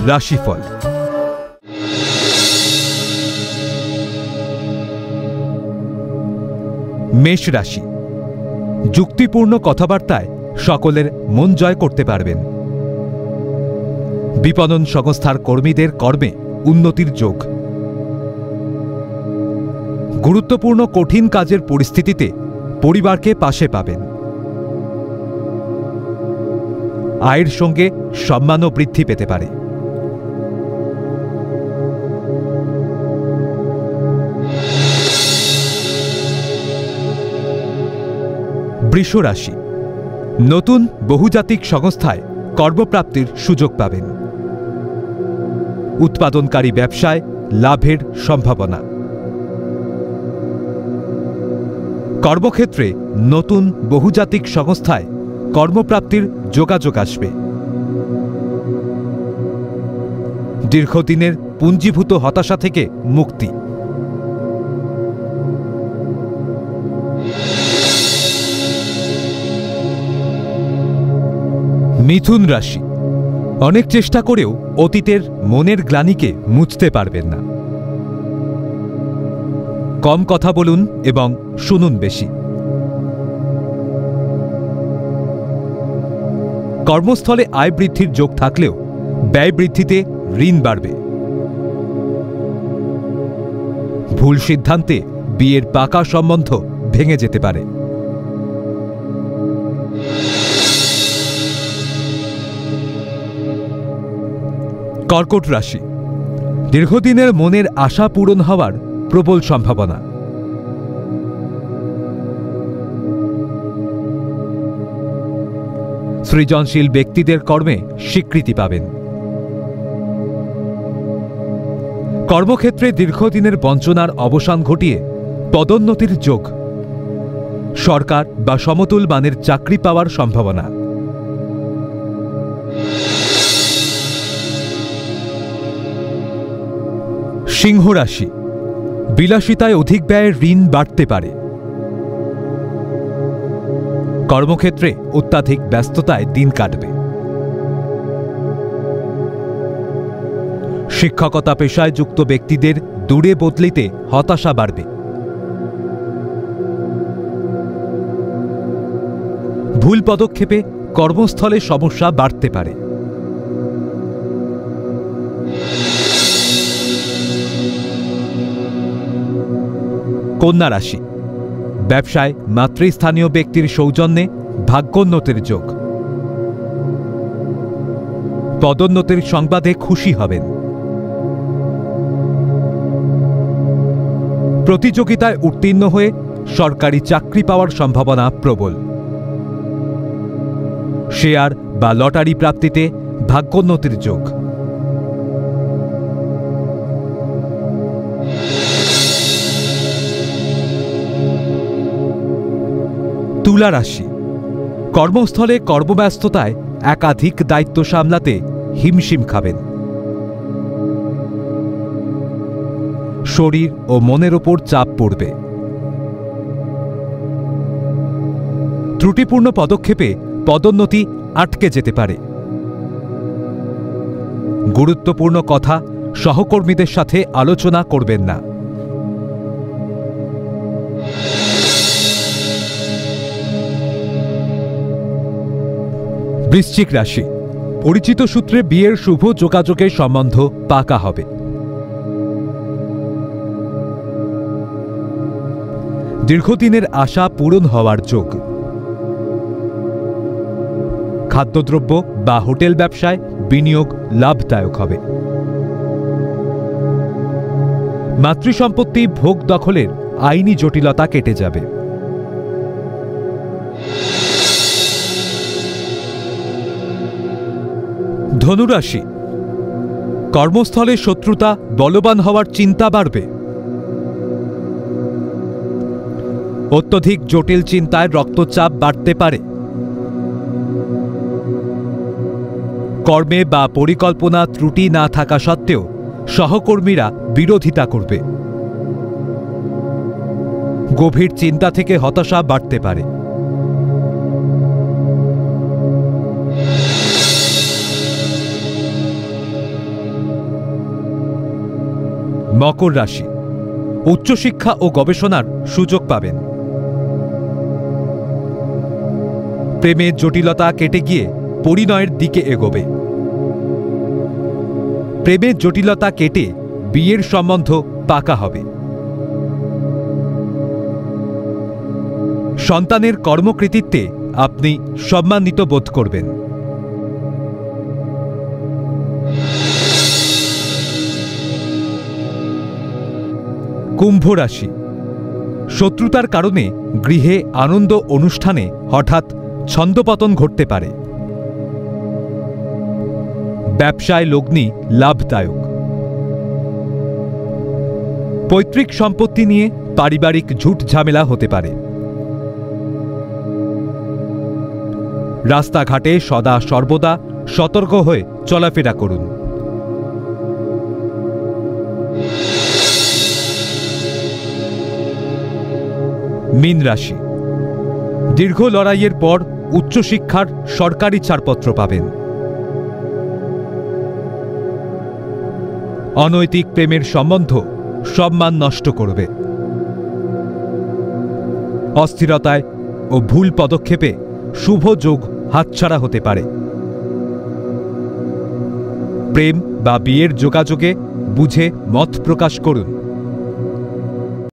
রাশিফল। মেষ রাশি। যুক্তিপূর্ণ কথাবার্তায় সকলের মন জয় করতে পারবেন। বিপণন সংস্থার কর্মীদের কর্মে উন্নতির যোগ। গুরুত্বপূর্ণ কঠিন কাজের পরিস্থিতিতে পরিবারকে পাশে পাবেন। আয়ের সঙ্গে সম্মানও বৃদ্ধি পেতে পারে। বৃষ রাশি। নতুন বহুজাতিক সংস্থায় কর্মপ্রাপ্তির সুযোগ পাবেন। উৎপাদনকারী ব্যবসায় লাভের সম্ভাবনা। কর্মক্ষেত্রে নতুন বহুজাতিক সংস্থায় কর্মপ্রাপ্তির যোগাযোগ আসবে। দীর্ঘদিনের পুঞ্জীভূত হতাশা থেকে মুক্তি। মিথুন রাশি। অনেক চেষ্টা করেও অতীতের মনের গ্লানিকে মুছতে পারবেন না। কম কথা বলুন এবং শুনুন বেশি। কর্মস্থলে আয় বৃদ্ধির যোগ থাকলেও ব্যয় বৃদ্ধিতে ঋণ বাড়বে। ভুল সিদ্ধান্তে বিয়ের পাকা সম্বন্ধ ভেঙে যেতে পারে। কর্কট রাশি। দীর্ঘদিনের মনের আশা পূরণ হওয়ার প্রবল সম্ভাবনা। সৃজনশীল ব্যক্তিদের কর্মে স্বীকৃতি পাবেন। কর্মক্ষেত্রে দীর্ঘদিনের বঞ্চনার অবসান ঘটিয়ে পদোন্নতির যোগ। সরকার বা সমতুল মানের চাকরি পাওয়ার সম্ভাবনা। সিংহ রাশি। বিলাসিতায় অধিক ব্যয়ের ঋণ বাড়তে পারে। কর্মক্ষেত্রে অত্যাধিক ব্যস্ততায় দিন কাটবে। শিক্ষকতা পেশায় যুক্ত ব্যক্তিদের দূরে বদলিতে হতাশা বাড়বে। ভুল পদক্ষেপে কর্মস্থলে সমস্যা বাড়তে পারে। কন্যা রাশি। ব্যবসায় মাতৃস্থানীয় ব্যক্তির সৌজন্যে ভাগ্যোন্নতির যোগ। পদোন্নতির সংবাদে খুশি হবেন। প্রতিযোগিতায় উত্তীর্ণ হয়ে সরকারি চাকরি পাওয়ার সম্ভাবনা প্রবল। শেয়ার বা লটারি প্রাপ্তিতে ভাগ্যোন্নতির যোগ। তুলা রাশি। কর্মস্থলে কর্মব্যস্ততায় একাধিক দায়িত্ব সামলাতে হিমশিম খাবেন। শরীর ও মনের ওপর চাপ পড়বে। ত্রুটিপূর্ণ পদক্ষেপে পদোন্নতি আটকে যেতে পারে। গুরুত্বপূর্ণ কথা সহকর্মীদের সাথে আলোচনা করবেন না। বৃশ্চিক রাশি। পরিচিত সূত্রে বিয়ের শুভ যোগাযোগের সম্বন্ধ পাকা হবে। দীর্ঘদিনের আশা পূরণ হওয়ার যোগ। খাদ্যদ্রব্য বা হোটেল ব্যবসায় বিনিয়োগ লাভদায়ক হবে। মাতৃসম্পত্তি ভোগ দখলের আইনি জটিলতা কেটে যাবে। ধনুরাশি। কর্মস্থলে শত্রুতা বলবান হওয়ার চিন্তা বাড়বে। অত্যধিক জটিল চিন্তায় রক্তচাপ বাড়তে পারে। কর্মে বা পরিকল্পনা ত্রুটি না থাকা সত্ত্বেও সহকর্মীরা বিরোধিতা করবে। গভীর চিন্তা থেকে হতাশা বাড়তে পারে। মকর রাশি, উচ্চশিক্ষা ও গবেষণার সুযোগ পাবেন। প্রেমের জটিলতা কেটে গিয়ে পরিণয়ের দিকে এগোবে। প্রেমের জটিলতা কেটে বিয়ের সম্বন্ধ পাকা হবে। সন্তানের কর্মকৃতিত্বে আপনি সম্মানিত বোধ করবেন। কুম্ভ রাশি, শত্রুতার কারণে গৃহে আনন্দ অনুষ্ঠানে হঠাৎ ছন্দপতন ঘটতে পারে। ব্যবসায় লগ্নি লাভদায়ক। পৈতৃক সম্পত্তি নিয়ে পারিবারিক ঝুট ঝামেলা হতে পারে। রাস্তাঘাটে সদা সর্বদা সতর্ক হয়ে চলাফেরা করুন। মীন রাশি, দীর্ঘ লড়াইয়ের পর উচ্চশিক্ষার সরকারি ছাড়পত্র পাবেন। অনৈতিক প্রেমের সম্বন্ধ সম্মান নষ্ট করবে। অস্থিরতায় ও ভুল পদক্ষেপে শুভ যোগ হাতছাড়া হতে পারে। প্রেম বা বিয়ের যোগাযোগে বুঝে মত প্রকাশ করুন।